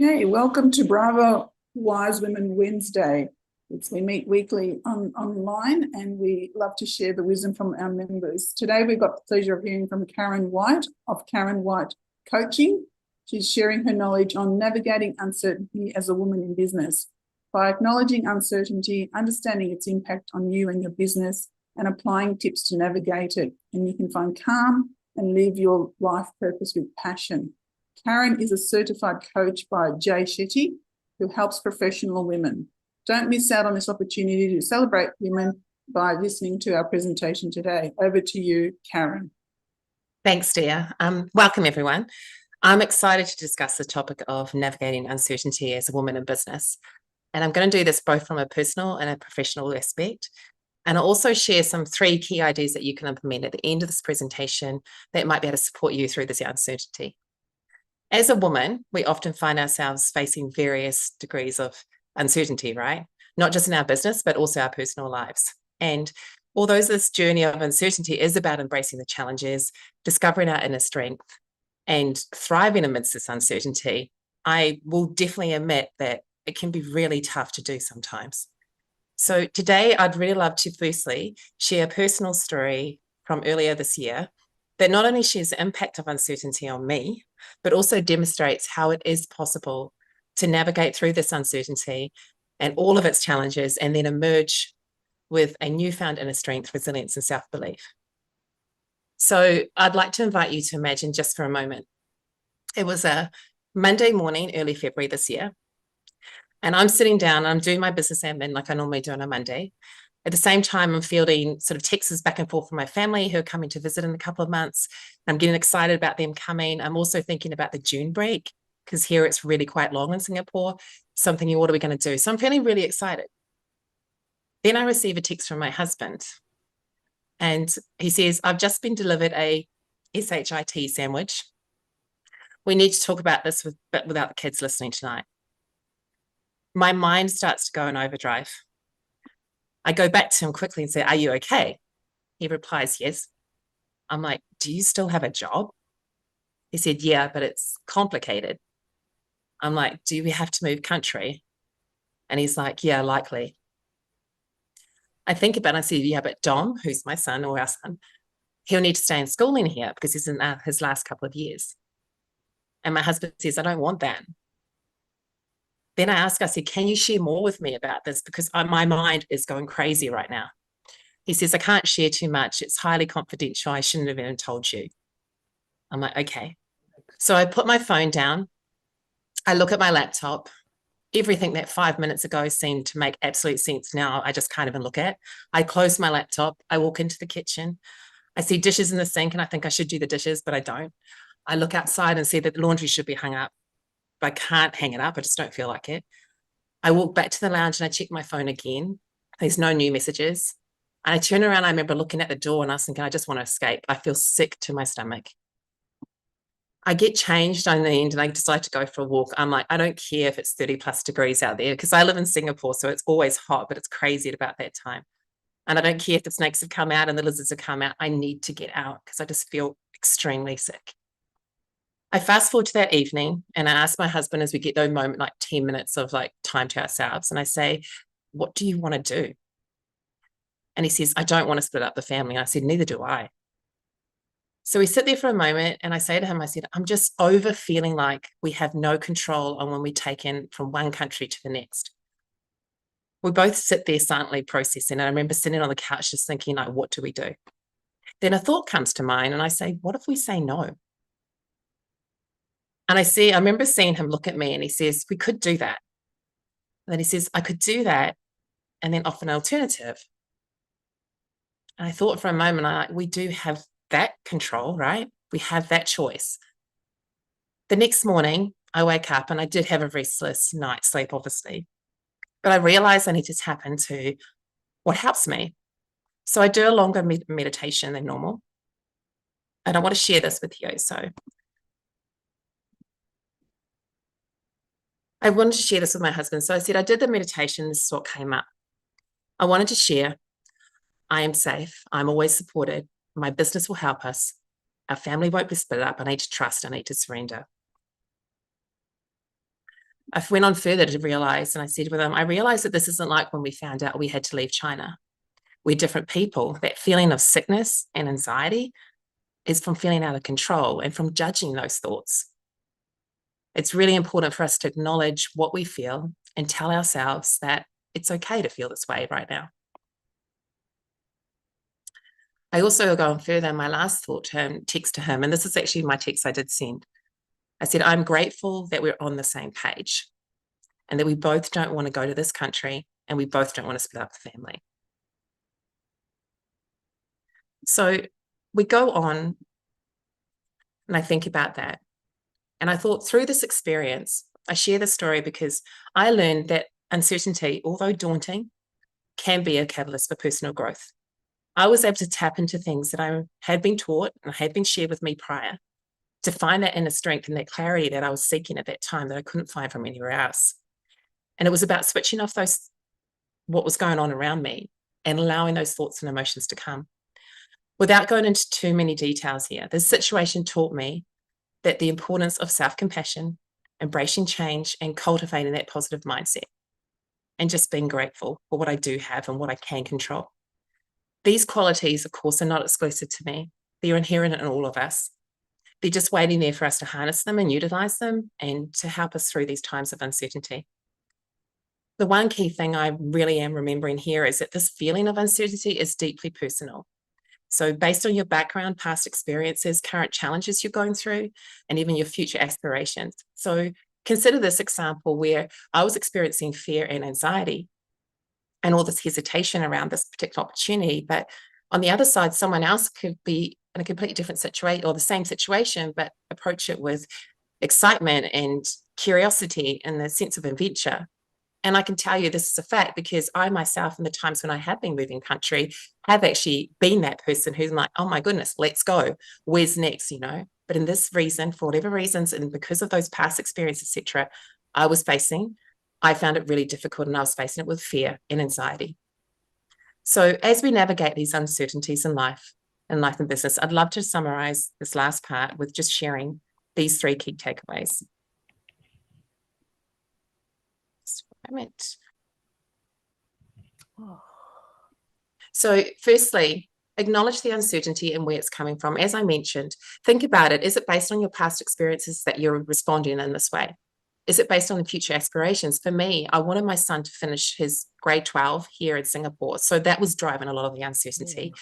Okay, welcome to Brava Wise Women Wednesday. We meet weekly online and we love to share the wisdom from our members. Today we've got the pleasure of hearing from Caryn White of Caryn White Coaching. She's sharing her knowledge on navigating uncertainty as a woman in business. By acknowledging uncertainty, understanding its impact on you and your business, and applying tips to navigate it, and you can find calm and live your life purpose with passion. Caryn is a certified coach by Jay Shetty, who helps professional women. Don't miss out on this opportunity to celebrate women by listening to our presentation today. Over to you, Caryn. Thanks, Dia. Welcome, everyone. I'm excited to discuss the topic of navigating uncertainty as a woman in business. And I'm going to do this both from a personal and a professional aspect. And I'll also share some 3 key ideas that you can implement at the end of this presentation that might be able to support you through this uncertainty. As a woman, we often find ourselves facing various degrees of uncertainty, right? Not just in our business, but also our personal lives. And although this journey of uncertainty is about embracing the challenges, discovering our inner strength, and thriving amidst this uncertainty, I will definitely admit that it can be really tough to do sometimes. So today, I'd really love to firstly share a personal story from earlier this year that not only shares the impact of uncertainty on me, but also demonstrates how it is possible to navigate through this uncertainty and all of its challenges and then emerge with a newfound inner strength, resilience, and self-belief. So I'd like to invite you to imagine just for a moment. It was a Monday morning, early February this year, and I'm sitting down and I'm doing my business admin like I normally do on a Monday. At the same time, I'm fielding sort of texts back and forth from my family who are coming to visit in a couple of months. I'm getting excited about them coming. I'm also thinking about the June break because here it's really quite long in Singapore. So I'm thinking, what are we going to do? So I'm feeling really excited. Then I receive a text from my husband and he says, I've just been delivered a SHIT sandwich. We need to talk about this but without the kids listening tonight. My mind starts to go in overdrive. I go back to him quickly and say, are you okay? He replies, yes. I'm like, do you still have a job? He said, yeah, but it's complicated. I'm like, do we have to move country? And he's like, yeah, likely. I think about it, I said, yeah, but Dom, who's my son or our son, he'll need to stay in schooling here because he's in his last couple of years. And my husband says, I don't want that. Then I said, can you share more with me about this? Because my mind is going crazy right now. He says, I can't share too much. It's highly confidential. I shouldn't have even told you. I'm like, okay. So I put my phone down. I look at my laptop. Everything that 5 minutes ago seemed to make absolute sense now, I just can't even look at. I close my laptop. I walk into the kitchen. I see dishes in the sink and I think I should do the dishes, but I don't. I look outside and see that the laundry should be hung up. But I can't hang it up. I just don't feel like it. I walk back to the lounge and I check my phone again. There's no new messages. And I turn around, I remember looking at the door and I was thinking, I just want to escape. I feel sick to my stomach. I get changed on the end and I decide to go for a walk. I'm like, I don't care if it's 30 plus degrees out there because I live in Singapore, so it's always hot, but it's crazy at about that time. And I don't care if the snakes have come out and the lizards have come out. I need to get out because I just feel extremely sick. I fast forward to that evening and I ask my husband as we get those moment, like 10 minutes of like time to ourselves. And I say, what do you want to do? And he says, I don't want to split up the family. And I said, neither do I. So we sit there for a moment and I say to him, I said, I'm just over feeling like we have no control on when we take in from one country to the next. We both sit there silently processing. And I remember sitting on the couch just thinking, like, what do we do? Then a thought comes to mind and I say, what if we say no? And I remember seeing him look at me and he says, we could do that. And then he says, I could do that and then offer an alternative. And I thought for a moment, we do have that control, right? We have that choice. The next morning, I wake up and I did have a restless night's sleep, obviously. But I realized I need to tap into what helps me. So I do a longer meditation than normal. And I want to share this with you. So I wanted to share this with my husband. So I said, I did the meditation. This is what came up. I wanted to share. I am safe. I'm always supported. My business will help us. Our family won't be split up. I need to trust. I need to surrender. I went on further to realize, and I said with them, I realized that this isn't like when we found out we had to leave China. We're different people. That feeling of sickness and anxiety is from feeling out of control and from judging those thoughts. It's really important for us to acknowledge what we feel and tell ourselves that it's okay to feel this way right now. I also go on further in my last thought text to him, and this is actually my text I did send. I said, I'm grateful that we're on the same page and that we both don't want to go to this country and we both don't want to split up the family. So we go on and I think about that. And I thought through this experience, I share this story because I learned that uncertainty, although daunting, can be a catalyst for personal growth. I was able to tap into things that I had been taught and had been shared with me prior to find that inner strength and that clarity that I was seeking at that time that I couldn't find from anywhere else. And it was about switching off what was going on around me and allowing those thoughts and emotions to come. Without going into too many details here, this situation taught me that the importance of self-compassion, embracing change, and cultivating that positive mindset, and just being grateful for what I do have and what I can control. These qualities, of course, are not exclusive to me. They're inherent in all of us. They're just waiting there for us to harness them and utilize them and to help us through these times of uncertainty. The one key thing I really am remembering here is that this feeling of uncertainty is deeply personal. So based on your background, past experiences, current challenges you're going through, and even your future aspirations. So consider this example where I was experiencing fear and anxiety and all this hesitation around this particular opportunity. But on the other side, someone else could be in a completely different situation or the same situation, but approach it with excitement and curiosity and the sense of adventure. And I can tell you this is a fact because I myself, in the times when I have been moving country, have actually been that person who's like, oh my goodness, let's go. Where's next, you know? But in this reason, for whatever reasons, and because of those past experiences, etc., I found it really difficult and I was facing it with fear and anxiety. So as we navigate these uncertainties in life and business, I'd love to summarize this last part with just sharing these 3 key takeaways. So firstly, acknowledge the uncertainty and where it's coming from. As I mentioned, think about it. Is it based on your past experiences that you're responding in this way? Is it based on future aspirations? For me, I wanted my son to finish his grade 12 here in Singapore. So that was driving a lot of the uncertainty.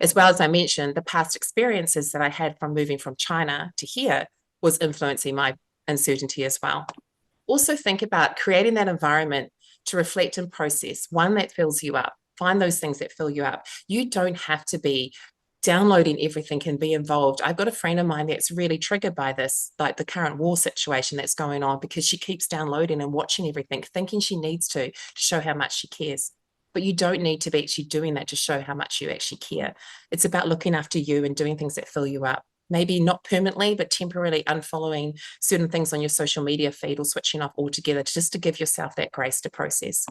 As well as I mentioned, the past experiences that I had from moving from China to here was influencing my uncertainty as well. Also think about creating that environment to reflect and process, one that fills you up. Find those things that fill you up. You don't have to be downloading everything and be involved. I've got a friend of mine that's really triggered by this, like the current war situation that's going on, because she keeps downloading and watching everything, thinking she needs to show how much she cares. But you don't need to be actually doing that to show how much you actually care. It's about looking after you and doing things that fill you up. Maybe not permanently, but temporarily unfollowing certain things on your social media feed or switching off altogether, just to give yourself that grace to process.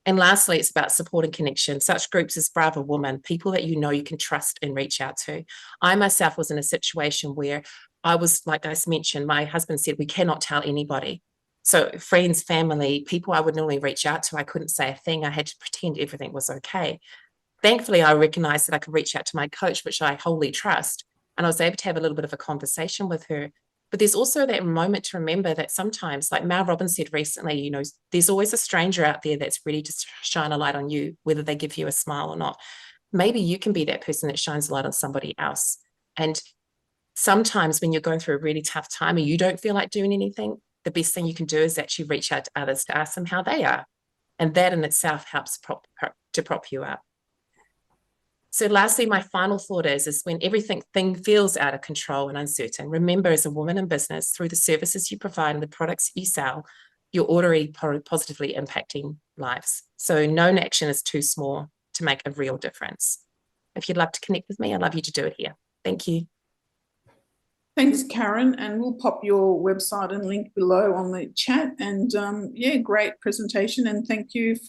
And lastly, it's about support and connection. Such groups as Brava Women, people that you know you can trust and reach out to. I myself was in a situation where I was, like I mentioned, my husband said, we cannot tell anybody. So friends, family, people I would normally reach out to, I couldn't say a thing. I had to pretend everything was okay. Thankfully, I recognized that I could reach out to my coach, which I wholly trust. And I was able to have a little bit of a conversation with her. But there's also that moment to remember that sometimes, like Mel Robbins said recently, you know, there's always a stranger out there that's ready to shine a light on you, whether they give you a smile or not. Maybe you can be that person that shines a light on somebody else. And sometimes when you're going through a really tough time and you don't feel like doing anything, the best thing you can do is actually reach out to others to ask them how they are. And that in itself helps to prop you up. So lastly, my final thought is when everything feels out of control and uncertain, remember as a woman in business, through the services you provide and the products you sell, you're already positively impacting lives. So no action is too small to make a real difference. If you'd love to connect with me, I'd love you to do it here. Thank you. Thanks, Caryn, and we'll pop your website and link below on the chat. And yeah, great presentation, and thank you for